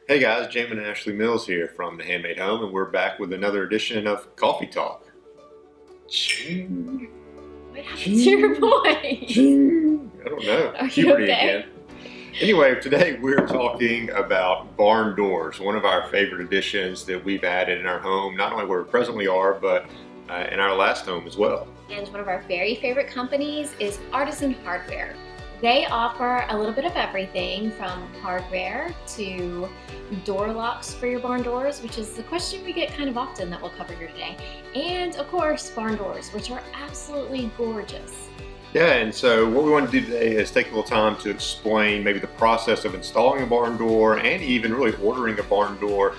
Hey guys, Jamin and Ashley Mills here from The Handmade Home, and we're back with another edition of Coffee Talk. Ching, What happened to ching, your voice? ching. I don't know. Are you Puberty okay? again. Anyway, today we're talking about barn doors, one of our favorite additions that we've added in our home, not only where we presently are, but in our last home as well. And one of our very favorite companies is Artisan Hardware. They offer a little bit of everything from hardware to door locks for your barn doors, which is the question we get kind of often that we'll cover here today. And of course, barn doors, which are absolutely gorgeous. Yeah, and so what we want to do today is take a little time to explain maybe the process of installing a barn door and even really ordering a barn door.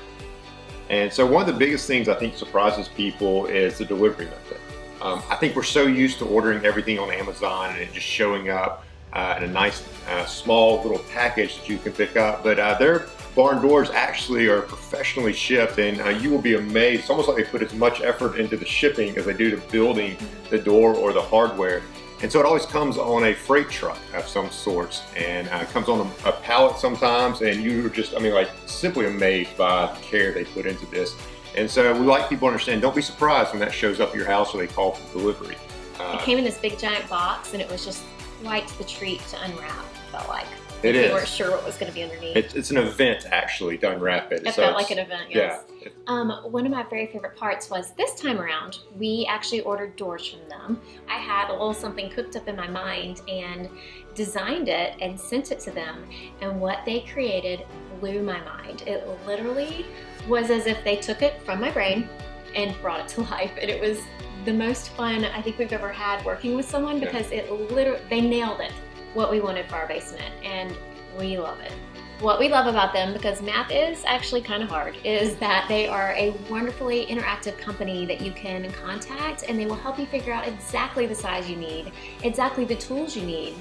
And so one of the biggest things I think surprises people is the delivery method. I think we're so used to ordering everything on Amazon and it just showing up in a nice small little package that you can pick up, but their barn doors actually are professionally shipped, and you will be amazed. It's almost like they put as much effort into the shipping as they do to building the door or the hardware. And so it always comes on a freight truck of some sorts, and it comes on a pallet sometimes, and you're just, like simply amazed by the care they put into this. And so we like people to understand, don't be surprised when that shows up at your house or they call for delivery. It came in this big giant box and it was just quite the treat to unwrap, it felt like. It is. We weren't sure what was going to be underneath. It's an event actually to unwrap it. It felt like an event, yes. Yeah. One of my very favorite parts was this time around, we actually ordered doors from them. I had a little something cooked up in my mind and designed it and sent it to them. And what they created blew my mind. It literally was as if they took it from my brain and brought it to life. And it was the most fun I think we've ever had working with someone because they nailed it, what we wanted for our basement, and we love it. What we love about them, because math is actually kind of hard, is that they are a wonderfully interactive company that you can contact, and they will help you figure out exactly the size you need, exactly the tools you need,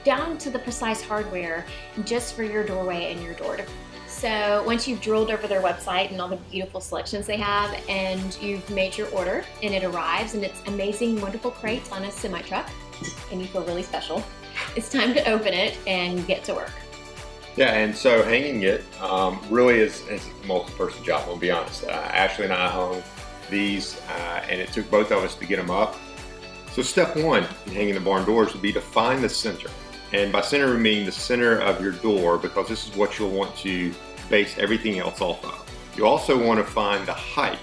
down to the precise hardware just for your doorway and your door. So once you've drilled over their website and all the beautiful selections they have, and you've made your order and it arrives and it's amazing, wonderful crates on a semi-truck, and you feel really special, it's time to open it and get to work. Yeah, and so hanging it really is a multi-person job, I'll be honest. Ashley and I hung these, and it took both of us to get them up. So step one in hanging the barn doors would be to find the center. And by center, we mean the center of your door, because this is what you'll want to base everything else off of. You also want to find the height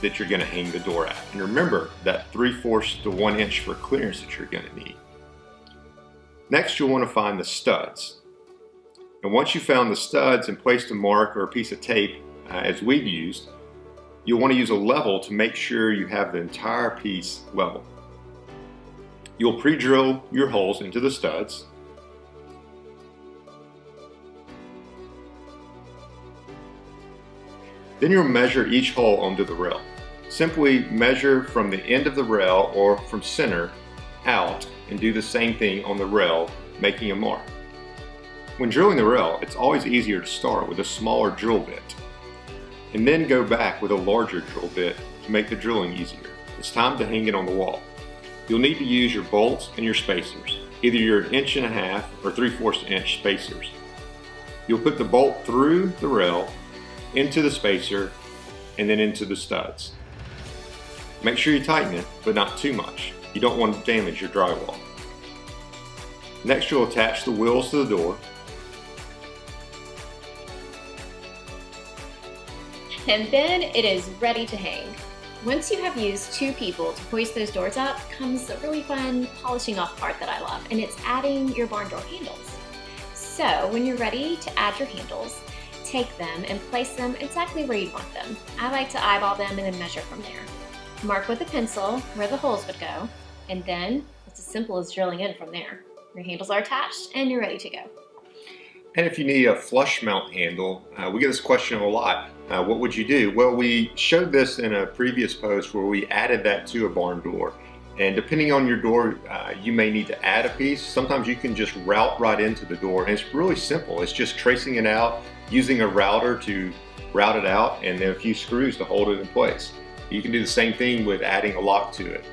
that you're going to hang the door at. And remember that 3/4 to 1 inch for clearance that you're going to need. Next, you'll want to find the studs. And once you found the studs and placed a mark or a piece of tape, as we've used, you'll want to use a level to make sure you have the entire piece level. You'll pre-drill your holes into the studs. Then you'll measure each hole onto the rail. Simply measure from the end of the rail or from center out and do the same thing on the rail, making a mark. When drilling the rail, it's always easier to start with a smaller drill bit and then go back with a larger drill bit to make the drilling easier. It's time to hang it on the wall. You'll need to use your bolts and your spacers, either your 1.5 inch or 3/4 inch spacers. You'll put the bolt through the rail, into the spacer, and then into the studs. Make sure you tighten it, but not too much. You don't want to damage your drywall. Next, you'll attach the wheels to the door. And then it is ready to hang. Once you have used 2 people to hoist those doors up, comes a really fun polishing off part that I love, and it's adding your barn door handles. So when you're ready to add your handles, take them and place them exactly where you want them. I like to eyeball them and then measure from there. Mark with a pencil where the holes would go, and then it's as simple as drilling in from there. Your handles are attached and you're ready to go. And if you need a flush mount handle, we get this question a lot. What would you do? Well, we showed this in a previous post where we added that to a barn door. And depending on your door, you may need to add a piece. Sometimes you can just route right into the door, and it's really simple. It's just tracing it out, using a router to route it out, and then a few screws to hold it in place. You can do the same thing with adding a lock to it.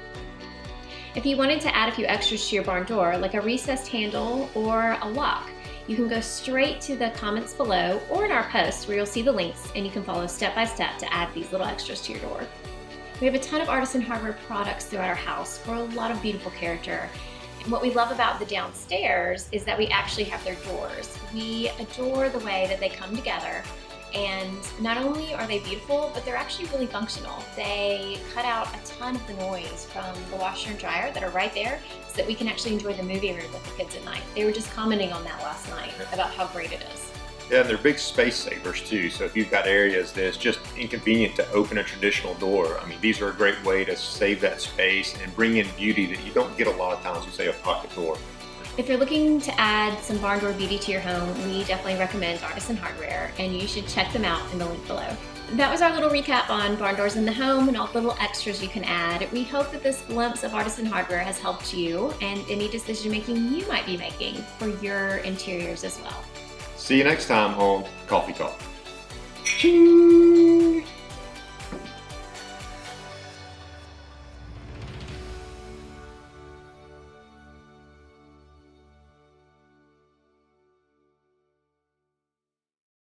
If you wanted to add a few extras to your barn door, like a recessed handle or a lock, you can go straight to the comments below or in our posts where you'll see the links and you can follow step by step to add these little extras to your door. We have a ton of Artisan Hardware products throughout our house for a lot of beautiful character. And what we love about the downstairs is that we actually have their doors. We adore the way that they come together. And not only are they beautiful, but they're actually really functional. They cut out a ton of the noise from the washer and dryer that are right there so that we can actually enjoy the movie room with the kids at night. They were just commenting on that last night about how great it is. Yeah, and they're big space savers too. So if you've got areas that it's just inconvenient to open a traditional door, I mean, these are a great way to save that space and bring in beauty that you don't get a lot of times with, say, a pocket door. If you're looking to add some barn door beauty to your home, we definitely recommend Artisan Hardware, and you should check them out in the link below. That was our little recap on barn doors in the home and all the little extras you can add. We hope that this glimpse of Artisan Hardware has helped you and any decision making you might be making for your interiors as well. See you next time on Coffee Talk.